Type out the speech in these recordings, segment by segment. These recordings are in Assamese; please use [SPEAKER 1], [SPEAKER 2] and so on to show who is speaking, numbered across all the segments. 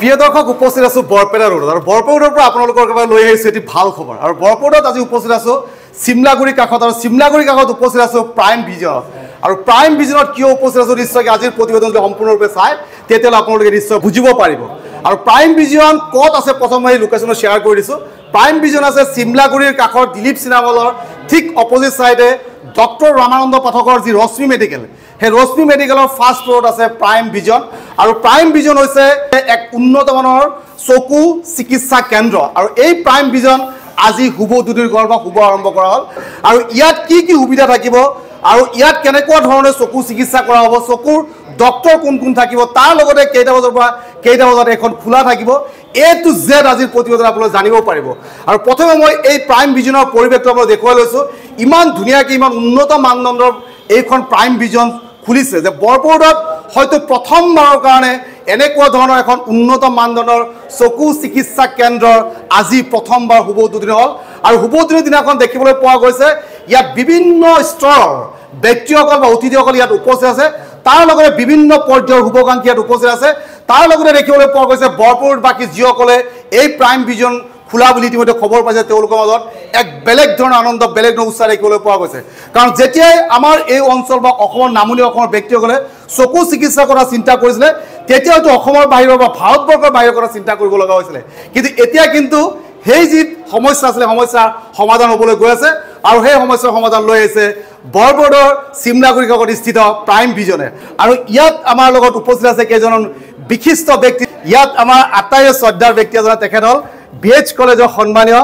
[SPEAKER 1] প্ৰিয় দৰ্শক উপস্থিত আছো বৰপেটা ৰোডত আৰু বৰপেটাৰ পৰা আপোনালোকৰ বাবে লৈ আহিছো এটি ভাল খবৰ আৰু বৰপেটাত আজি উপস্থিত আছো সিমলাগুৰি কাষত আৰু সিমলাগুৰি কাষত উপস্থিত আছো প্ৰাইম ভিজন আৰু প্ৰাইম ভিজনত কিয় উপস্থিত আছো নিশ্চয় আজিৰ প্ৰতিবেদন যদি সম্পূৰ্ণৰূপে চায় তেতিয়াহ'লে আপোনালোকে নিশ্চয় বুজিব পাৰিব আৰু প্ৰাইম ভিজন ক'ত আছে প্ৰথম এই লোকেশ্যনত শ্বেয়াৰ কৰি দিছো প্ৰাইম ভিজন আছে সিমলাগুৰিৰ কাষৰ দিলীপ চিনেমা হলৰ ঠিক অপজিট সাইডে ডক্টৰ ৰামানন্দ পাঠকৰ যি ৰশ্মি মেডিকেল হে ৰশ্মি মেডিকেলৰ ফাৰ্ষ্ট ফ্ল'ৰত আছে প্ৰাইম ভিজন আৰু প্ৰাইম ভিজন হৈছে এক উন্নত মানৰ চকু চিকিৎসা কেন্দ্ৰ আৰু এই প্ৰাইম ভিজন আজি শুভ দুদিৰ গৰ্ভ শুভ আৰম্ভ কৰা হ'ল আৰু ইয়াত কি কি সুবিধা থাকিব আৰু ইয়াত কেনেকুৱা ধৰণে চকু চিকিৎসা কৰা হ'ব চকুৰ ডক্টৰ কোন কোন থাকিব তাৰ লগতে কেইটা বজাৰ পৰা কেইটা বজাত এখন খোলা থাকিব এ টু জেড আজিৰ প্ৰতিবেদন আপোনালোকে জানিব পাৰিব আৰু প্ৰথমে মই এই প্ৰাইম ভিজনৰ পৰিৱেশটো আপোনালোক দেখুৱাই লৈছোঁ ইমান ধুনীয়াকৈ ইমান উন্নত মানদণ্ডৰ এইখন প্ৰাইম ভিজন খুলিছে যে বৰপেটাত হয়তো প্ৰথমবাৰৰ কাৰণে এনেকুৱা ধৰণৰ এখন উন্নত মানদণ্ডৰ চকু চিকিৎসা কেন্দ্ৰৰ আজি প্ৰথমবাৰ শুভ উদ্বোধনী হ'ল আৰু শুভ উদ্বোধনী দিনাখন দেখিবলৈ পোৱা গৈছে ইয়াত বিভিন্ন স্তৰৰ ব্যক্তিসকল বা অতিথিসকল ইয়াত উপস্থিত আছে তাৰ লগতে বিভিন্ন পৰ্যায়ৰ শুভাকাংক্ষী ইয়াত উপস্থিত আছে তাৰ লগতে দেখিবলৈ পোৱা গৈছে বৰপেটাবাসী যিসকলে এই প্ৰাইম ভিজন খোলা বুলি ইতিমধ্যে খবৰ পাইছে তেওঁলোকৰ মাজত এক বেলেগ ধৰণৰ আনন্দ বেলেগ ধৰণৰ উৎসাহ দেখিবলৈ পোৱা গৈছে কাৰণ যেতিয়াই আমাৰ এই অঞ্চল বা অসমৰ নামনি অসমৰ ব্যক্তিসকলে চকু চিকিৎসা কৰা চিন্তা কৰিছিলে তেতিয়া হয়তো অসমৰ বাহিৰৰ বা ভাৰতবৰ্ষৰ বাহিৰৰ কথা চিন্তা কৰিব লগা হৈছিলে কিন্তু এতিয়া কিন্তু সেই যি সমস্যা আছিলে সমস্যাৰ সমাধান হ'বলৈ গৈ আছে আৰু সেই সমস্যাৰ সমাধান লৈ আহিছে বৰপেটাৰ সিমলাগুৰি কাষত স্থিত প্ৰাইম ভিজনে আৰু ইয়াত আমাৰ লগত উপস্থিত আছে কেইজন বিশিষ্ট ব্যক্তি ইয়াত আমাৰ আটাইৰে শ্ৰদ্ধাৰ ব্যক্তি এজন তেখেত হ'ল BH কলেজৰ সন্মানীয়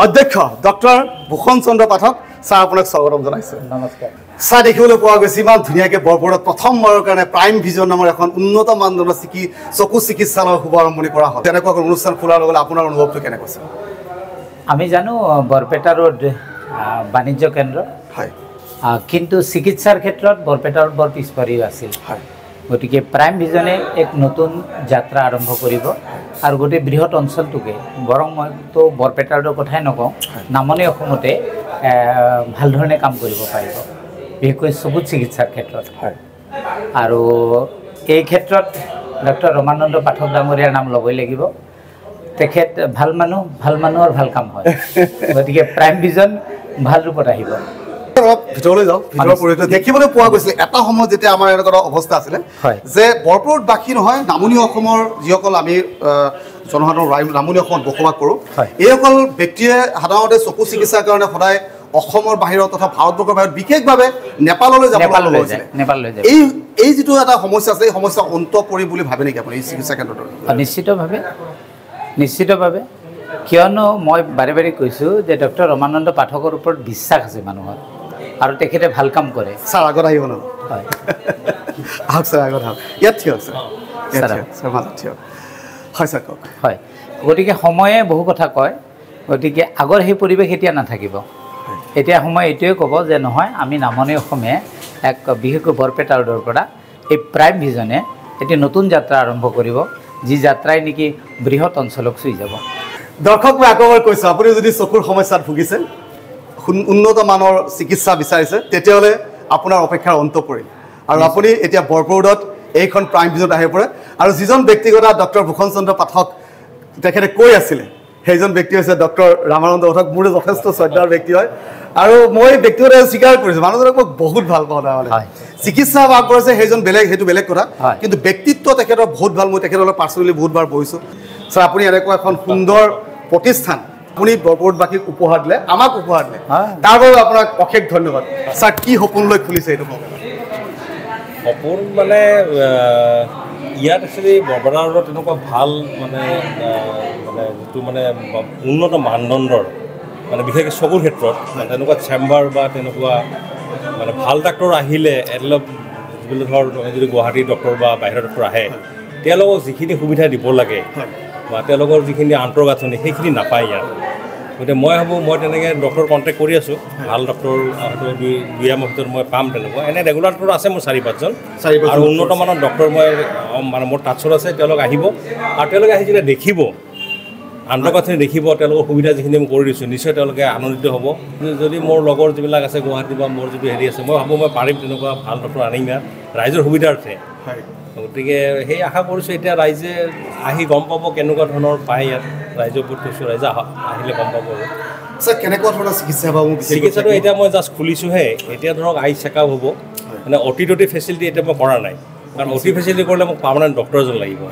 [SPEAKER 1] অধ্যক্ষ ডক্টৰ ভূষণ চন্দ্ৰ পাঠক ছাৰ আপোনাক স্বাগতম জনাইছোঁ
[SPEAKER 2] নমস্কাৰ
[SPEAKER 1] ছাৰ দেখিবলৈ পোৱা গৈছে ইমান ধুনীয়াকৈ বৰপেটাত প্ৰথমবাৰৰ কাৰণে প্ৰাইম ভিজন নামৰ এখন উন্নত মানদণ্ডৰ চকু চিকিৎসালয়ৰ শুভাৰম্ভণি কৰা হ'ল তেনেকুৱা অনুষ্ঠান খোলাৰ লগে আপোনাৰ অনুভৱটো কেনেকুৱা আছে
[SPEAKER 2] আমি জানো বৰপেটা ৰোড বাণিজ্য কেন্দ্ৰ
[SPEAKER 1] হয়
[SPEAKER 2] কিন্তু চিকিৎসাৰ ক্ষেত্ৰত বৰপেটা ৰোড বৰ পিছপৰি আছিল
[SPEAKER 1] হয়
[SPEAKER 2] গতিকে প্ৰাইম ভিজনে এক নতুন যাত্ৰা আৰম্ভ কৰিব আৰু গোটেই বৃহৎ অঞ্চলটোকে বৰং মইতো বৰপেটা ৰোডৰ কথাই নকওঁ নামনি অসমতে ভাল ধৰণে কাম কৰিব পাৰিব বিশেষকৈ চকু চিকিৎসাৰ ক্ষেত্ৰত
[SPEAKER 1] হয়
[SPEAKER 2] আৰু এই ক্ষেত্ৰত ডক্টৰ ৰমানন্দ পাঠক ডাঙৰীয়াৰ নাম ল'বই লাগিব তেখেত ভাল মানুহৰ ভাল কাম হয় গতিকে প্ৰাইম ভিজন ভাল ৰূপত আহিব
[SPEAKER 1] ভিতৰলৈ যাওঁ ভিতৰৰ পৰিৱেশ দেখিবলৈ পোৱা গৈছিলে এটা সময়ত যেতিয়া আমাৰ এনেকুৱা অৱস্থা আছিলে যে বৰপেটাবাসী নহয় নামনি অসমৰ যিসকল আমি জনসাধাৰণ নামনি অসমত বসবাস কৰোঁ এইসকল ব্যক্তিয়ে সাধাৰণতে চকু চিকিৎসাৰ কাৰণে সদায় অসমৰ বাহিৰত তথা ভাৰতবৰ্ষৰ বাহিৰত বিশেষভাৱে নেপাললৈ যাব লগা হৈছিলে এই যিটো এটা সমস্যা আছে এই সমস্যা অন্ত পৰিম বুলি ভাবে নেকি আপুনি এই চিকিৎসা কেন্দ্ৰটোৰ
[SPEAKER 2] নিশ্চিতভাৱে কিয়নো মই বাৰে বাৰে কৈছোঁ যে ডক্টৰ ৰমানন্দ পাঠকৰ ওপৰত বিশ্বাস আছে মানুহৰ আৰু তেখেতে ভাল কাম কৰে
[SPEAKER 1] ছাৰ আগত আহিব ন
[SPEAKER 2] হয়
[SPEAKER 1] আহক ছাৰ আগত আহক ইয়াত থিয়ক ছাৰ ছাৰ মাজত থিয়ক হয় ছাৰ কওক
[SPEAKER 2] হয় গতিকে সময়ে বহু কথা কয় গতিকে আগৰ সেই পৰিৱেশ এতিয়া নাথাকিব এতিয়া সময় এইটোৱে ক'ব যে নহয় আমি নামনি অসমে এক বিশেষকৈ বৰপেটা ৰোডৰ পৰা এই প্ৰাইম ভিজনে এটি নতুন যাত্ৰা আৰম্ভ কৰিব যি যাত্ৰাই নেকি বৃহৎ অঞ্চলক চুই যাব
[SPEAKER 1] দৰ্শক মই আকৌ কৈছোঁ আপুনি যদি চকুৰ সমস্যাত ভুগিছে উন্নত মানৰ চিকিৎসা বিচাৰিছে তেতিয়াহ'লে আপোনাৰ অপেক্ষাৰ অন্ত পৰিল আৰু আপুনি এতিয়া বৰপেটাত এইখন প্ৰাইম ভিজনত আহি পৰে আৰু যিজন ব্যক্তিগত ডক্টৰ ভূষণ চন্দ্ৰ পাঠক তেখেতে কৈ আছিলে সেইজন ব্যক্তি হৈছে ডক্টৰ ৰামানন্দ পাঠক মোৰ যথেষ্ট শ্ৰদ্ধাৰ ব্যক্তি হয় আৰু মই ব্যক্তিগত স্বীকাৰ কৰিছোঁ মানুহজনক মই বহুত ভাল পাওঁ তাৰমানে চিকিৎসা আগবঢ়াইছে সেইজন বেলেগ সেইটো বেলেগ কথা কিন্তু ব্যক্তিত্ব তেখেতৰ বহুত ভাল মই তেখেতৰ পাৰ্চনেলি বহুতবাৰ বহিছোঁ ছাৰ আপুনি এনেকুৱা এখন সুন্দৰ প্ৰতিষ্ঠান আপুনি বৰপেটাবাসীক উপহাৰ দিলে আমাক উপহাৰ দিলে তাৰ বাবে আপোনাক অশেষ ধন্যবাদ ছাৰ কি সপোন লৈ খুলিছে এইটো
[SPEAKER 3] সপোন মানে ইয়াত একচুৱেলি বৰপেটা ৰোডত তেনেকুৱা ভাল মানে যিটো মানে উন্নত মানদণ্ডৰ মানে বিশেষকৈ চকুৰ ক্ষেত্ৰত তেনেকুৱা চেম্বাৰ বা তেনেকুৱা মানে ভাল ডাক্তৰ আহিলে অলপ যিবিলাক ধৰ যদি গুৱাহাটীৰ ডক্টৰ বা বাহিৰৰ ডক্টৰ আহে তেওঁলোকক যিখিনি সুবিধা দিব লাগে বা তেওঁলোকৰ যিখিনি আন্তঃগাঁথনি সেইখিনি নাপায় ইয়াত গতিকে মই ভাবোঁ মই তেনেকৈ ডক্টৰ কণ্টেক্ট কৰি আছোঁ ভাল ডক্টৰ হয়তো দুই মাহৰ ভিতৰত মই পাম তেনেকুৱা এনেই ৰেগুলাৰ ডক্টৰ আছে মোৰ 4-5জন আৰু উন্নত মানৰ ডক্টৰ মই মানে মোৰ টাচত আছে তেওঁলোক আহিব আৰু তেওঁলোকে আহি যেতিয়া দেখিব আন্তঃগাঁথনি দেখিব তেওঁলোকৰ সুবিধা যিখিনি মই কৰি দিছোঁ নিশ্চয় তেওঁলোকে আনন্দিত হ'ব যদি মোৰ লগৰ যিবিলাক আছে গুৱাহাটী বা মোৰ যিটো হেৰি আছে মই ভাবোঁ মই পাৰিম তেনেকুৱা ভাল ডক্টৰ আনিম ইয়াত ৰাইজৰ সুবিধাৰ্থে গতিকে সেই আশা কৰিছোঁ এতিয়া ৰাইজে আহি গম পাব কেনেকুৱা ধৰণৰ পায় ইয়াত ৰাইজৰ ওপৰত কৈছোঁ ৰাইজে আহিলে গম পাব আৰু
[SPEAKER 1] স্যাৰ কেনেকুৱা ধৰণৰ চিকিৎসা পাব
[SPEAKER 3] চিকিৎসাটো এতিয়া মই জাষ্ট খুলিছোঁহে এতিয়া ধৰক আই চেকআপ হ'ব মানে অতি ফেচিলিটি এতিয়া মই কৰা নাই কাৰণ অতি ফেচিলিটি কৰিলে মোক পাৰ্মানেণ্ট ডক্টৰ এজন লাগিব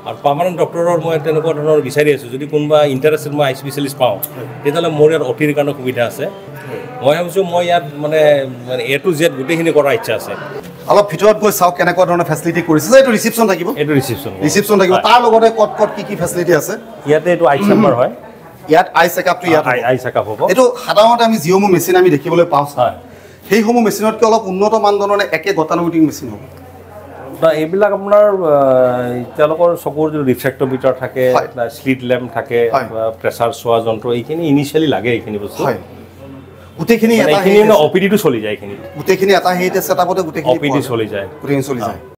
[SPEAKER 3] আৰু পাৰ্মানেণ্ট ডক্টৰৰ মই তেনেকুৱা ধৰণৰ বিচাৰি আছোঁ যদি কোনোবা ইণ্টাৰেষ্টেড মই আই স্পেচিয়েলিষ্ট পাওঁ তেতিয়াহ'লে মোৰ ইয়াত অতিৰ কাৰণে সুবিধা আছে মই ভাবিছোঁ মই ইয়াত মানে A to Z গোটেইখিনি কৰাৰ ইচ্ছা আছে
[SPEAKER 1] অলপ ভিতৰত গৈ চাওক কেনেকুৱা ধৰণৰ ফেচিলিটি কৰিছে এইটো ৰিচিপশ্যন থাকিব
[SPEAKER 3] এইটো ৰিচিপশ্যন
[SPEAKER 1] থাকিব তাৰ লগতে ক'ত কি ফেচিলিটি আছে
[SPEAKER 3] ইয়াতে এইটো আই চেম্বাৰ হয়
[SPEAKER 1] ইয়াত আই চেকআপটো ইয়াত
[SPEAKER 3] আই চেকআপ হ'ব
[SPEAKER 1] এইটো সাধাৰণতে আমি যিসমূহ মেচিন আমি দেখিবলৈ পাওঁ সেইসমূহ মেচিনতকৈ অলপ উন্নত মানদণ্ডৰ একে গতানুগতিক মেচিন হ'ব
[SPEAKER 3] এইবিলাক আপোনাৰ তেওঁলোকৰ চকুৰ যিটো ৰিফ্ৰেক্টমিটাৰ থাকে স্লিট লেম্প থাকে প্ৰেছাৰ চোৱা যন্ত্ৰ এইখিনি ইনিচিয়েলি লাগে এইখিনি বস্তু
[SPEAKER 1] গোটেইখিনি
[SPEAKER 3] অপিডিটো চলি যায় এইখিনি
[SPEAKER 1] গোটেইখিনি এটা হেৰিতে ছেটআপতে গোটেইখিনি
[SPEAKER 3] অপিডি চলি যায়
[SPEAKER 1] চলি যায়